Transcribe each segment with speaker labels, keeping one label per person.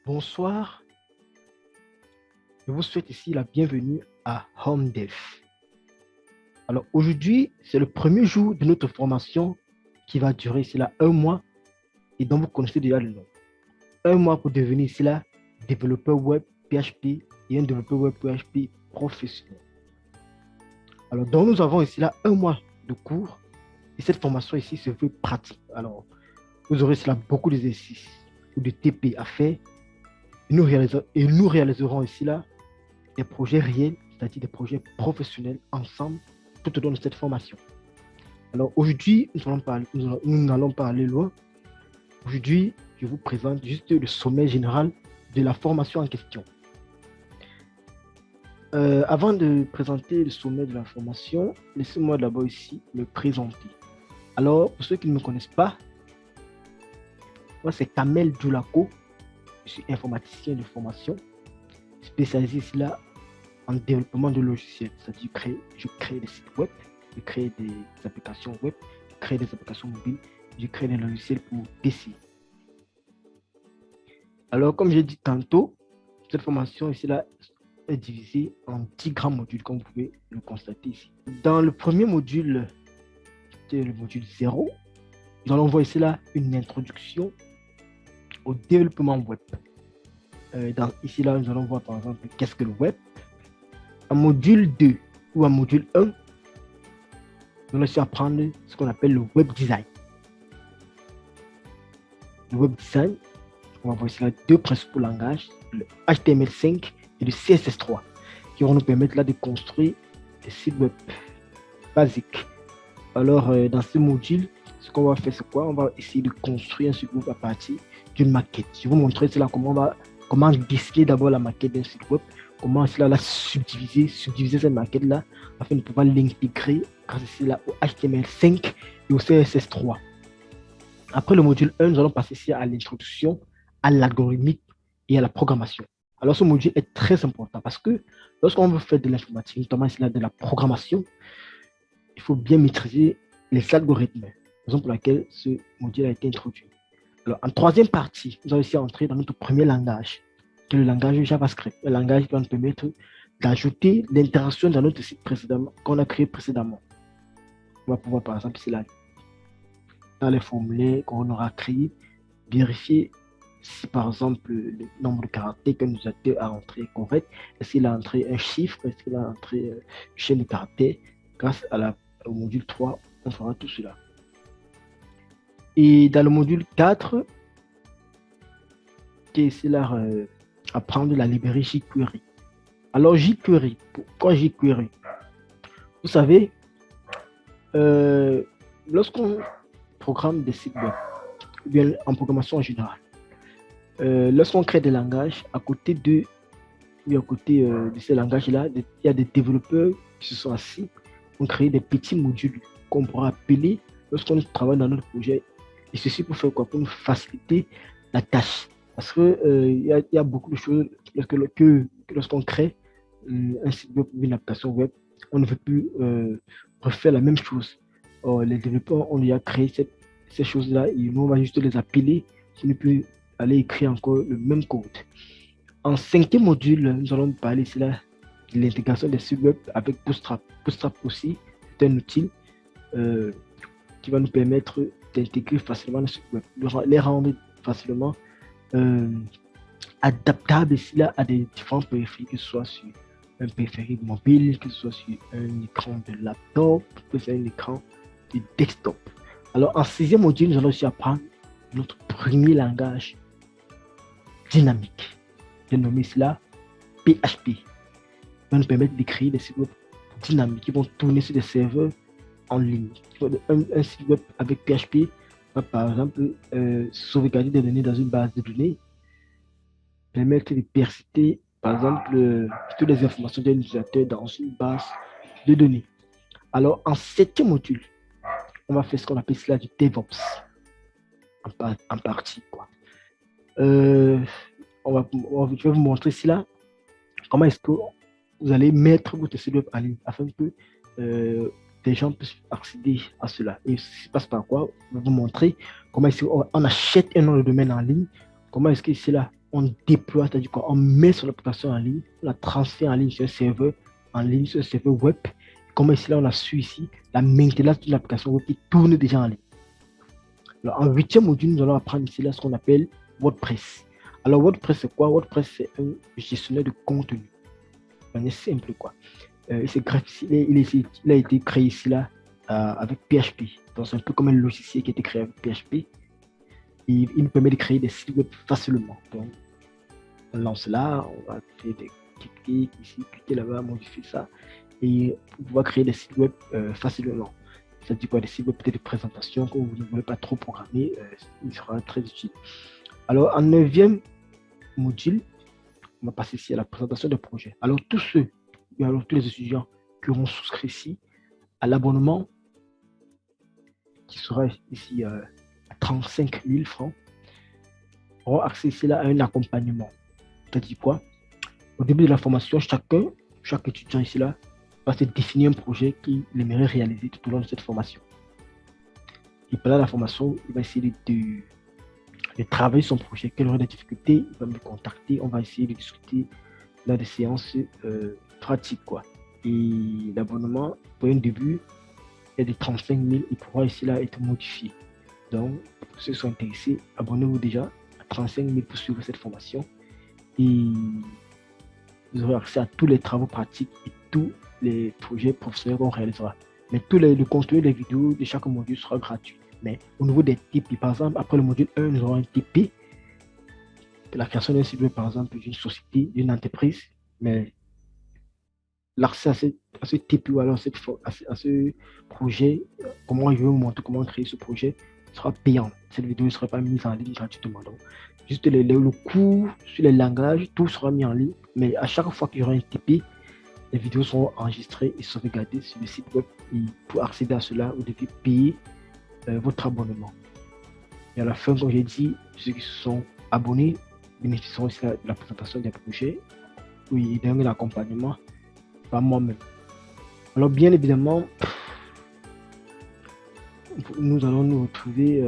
Speaker 1: Bonsoir, je vous souhaite ici la bienvenue à Home Dev. Alors aujourd'hui, c'est le premier jour de notre formation qui va durer ici là un mois et dont vous connaissez déjà le nom. Un mois pour devenir ici là développeur web PHP et un développeur web PHP professionnel. Alors donc nous avons ici là un mois de cours et cette formation ici se veut pratique. Alors vous aurez ici là beaucoup d'exercices ou de TP à faire et nous réaliserons ici là des projets réels, c'est-à-dire des projets professionnels ensemble tout au long de cette formation. Alors aujourd'hui, nous n'allons pas aller loin. Aujourd'hui, je vous présente juste le sommet général de la formation en question. Avant de présenter le sommet de la formation, laissez-moi d'abord ici me présenter. Alors, pour ceux qui ne me connaissent pas, moi c'est Kamel Djoulako, je suis informaticien de formation, spécialisé ici là en développement de logiciels, c'est-à-dire je crée des sites web, je crée des applications web, je crée des applications mobiles, je crée des logiciels pour PC. Alors, comme j'ai dit tantôt, cette formation ici là est divisée en 10 grands modules, comme vous pouvez le constater ici. Dans le premier module, c'est le module 0, nous allons voir ici là une introduction au développement web. Ici là, nous allons voir par exemple qu'est-ce que le web. En module 2 ou en module 1, nous allons aussi apprendre ce qu'on appelle le web design. Le web design, on va voir ici là deux principaux langages, le HTML5 et le CSS3, qui vont nous permettre là de construire des sites web basiques. Alors, dans ce module, ce qu'on va faire, c'est quoi? On va essayer de construire un site web à partir d'une maquette. Je vais vous montrer cela, comment dessiner d'abord la maquette d'un site web, comment cela la subdiviser cette maquette-là, afin de pouvoir l'intégrer grâce ici là au HTML5 et au CSS3. Après le module 1, nous allons passer ici à l'introduction à l'algorithmique et à la programmation. Alors ce module est très important parce que lorsqu'on veut faire de l'informatique, notamment ici là de la programmation, il faut bien maîtriser les algorithmes, raison pour laquelle ce module a été introduit. Alors en troisième partie, nous allons ici entrer dans notre premier langage, qui est le langage JavaScript, un langage qui va nous permettre d'ajouter l'interaction dans notre site précédemment, qu'on a créé précédemment. On va pouvoir par exemple ici là, dans les formulaires qu'on aura créés, vérifier si par exemple le nombre de caractères que l'utilisateur a entré est correct, est-ce qu'il a entré un chiffre, est-ce qu'il a entré une chaîne de caractères. Grâce au module 3, on fera tout cela. Et dans le module 4, qui est ici là, apprendre la librairie jQuery. Alors jQuery, pourquoi jQuery? Vous savez, lorsqu'on programme des sites web, ou bien en programmation en général, lorsqu'on crée des langages, à côté de ces langages-là, il y a des développeurs qui se sont assis, ont créé des petits modules qu'on pourra appeler lorsqu'on travaille dans notre projet. Et ceci pour faire quoi? Pour nous faciliter la tâche. Parce qu'il y a beaucoup de choses lorsqu'on crée un site web ou une application web, on ne veut plus refaire la même chose. Les développeurs ont déjà créé ces choses-là et nous, on va juste les appeler pour ne plus aller écrire encore le même code. En cinquième module, nous allons parler ici là de l'intégration des sites web avec Bootstrap. Bootstrap aussi, c'est un outil qui va nous permettre d'intégrer facilement les sites web, les rendre facilement adaptables ici là à des différents périphériques, que ce soit sur un périphérique mobile, que ce soit sur un écran de laptop, que ce soit un écran de desktop. Alors en sixième module, nous allons aussi apprendre notre premier langage dynamique, dénommé cela PHP. Il va nous permettre de créer des sites web dynamiques qui vont tourner sur des serveurs en ligne. Un site web avec PHP va par exemple sauvegarder des données dans une base de données, permettre de persister par exemple toutes les informations d'un utilisateur dans une base de données. Alors en septième module, on va faire ce qu'on appelle cela du DevOps en partie, quoi. Je vais vous montrer cela. Comment est-ce que vous allez mettre votre site web en ligne afin que des gens puissent accéder à cela. Et ça passe par quoi? Je vais vous montrer comment est-ce qu'on achète un nom de domaine en ligne. Comment est-ce que c'est là? on déploie, c'est-à-dire qu'on met son application en ligne, on la transfère en ligne sur un serveur, en ligne sur un serveur web. Comme ici, là, on a su ici la maintenance de l'application web qui tourne déjà en ligne. Alors, en 8e module, nous allons apprendre ici là ce qu'on appelle WordPress. Alors, WordPress, c'est quoi? WordPress, c'est un gestionnaire de contenu. On est simple, quoi. Il a été créé ici là avec PHP. Donc, c'est un peu comme un logiciel qui a été créé avec PHP. Et il nous permet de créer des sites web facilement. Donc, on lance là, on va faire des clics ici, cliquer là-bas, modifier ça. Et pouvoir créer des sites web facilement. Ça dit quoi? Des sites web peut-être de présentation que vous ne voulez pas trop programmer, il sera très utile. Alors, en 9e module, on va passer ici à la présentation des projets. Alors, tous les étudiants qui auront souscrit ici à l'abonnement, qui sera ici à 35 000 francs, auront accès ici là à un accompagnement. C'est-à-dire quoi? Au début de la formation, chaque étudiant ici là va se définir un projet qu'il aimerait réaliser tout au long de cette formation. Et pendant la formation, il va essayer de travailler son projet. Quelles auraient des difficultés, il va me contacter. On va essayer de discuter dans des séances pratiques, quoi. Et l'abonnement, pour un début, est de 35 000. Il pourra ici là être modifié. Donc, pour ceux qui sont intéressés, abonnez-vous déjà à 35 000 pour suivre cette formation. Et vous aurez accès à tous les travaux pratiques et tous les projets professionnels qu'on réalisera. Mais le contenu des vidéos de chaque module sera gratuit. Mais au niveau des TP, par exemple, après le module 1, nous aurons un TP de la création d'un site web, par exemple, d'une société, d'une entreprise. Mais l'accès à ce TP ou alors à ce projet, comment je vais vous montrer comment créer ce projet, sera payant. Cette vidéo ne sera pas mise en ligne gratuitement. Donc, juste le cours sur les langages, tout sera mis en ligne. Mais à chaque fois qu'il y aura un TP, les vidéos seront enregistrées et sauvegardées sur le site web. Et pour accéder à cela, vous devez payer votre abonnement. Et à la fin, comme j'ai dit, ceux qui se sont abonnés bénéficieront aussi de la présentation des projets, oui, et d'un accompagnement par moi-même. Alors, bien évidemment, nous allons nous retrouver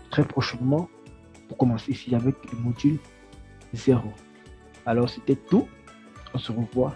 Speaker 1: très prochainement pour commencer ici avec le module 0. Alors, c'était tout. On se revoit